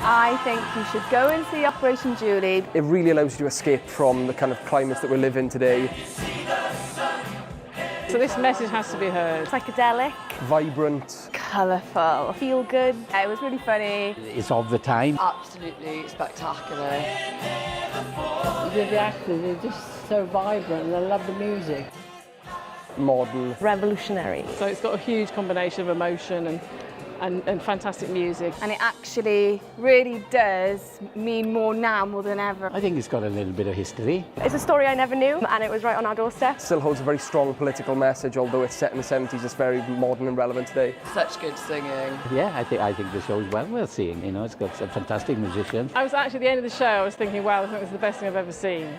I think you should go and see Operation Julie. It really allows you to escape from the kind of climates that we live in today. So this message has to be heard. Psychedelic. Vibrant. Colourful. Feel good. It was really funny. It's of the time. Absolutely spectacular. The actors are just so vibrant and I love the music. Modern. Revolutionary. So it's got a huge combination of emotion and fantastic music. And it actually really does mean more now more than ever. I think it's got a little bit of history. It's a story I never knew and it was right on our doorstep. Still holds a very strong political message, although it's set in the 70s, it's very modern and relevant today. Such good singing. Yeah, I think the show's well worth seeing. You know, it's got some fantastic musicians. I was actually at the end of the show, I was thinking, wow, I think this is the best thing I've ever seen.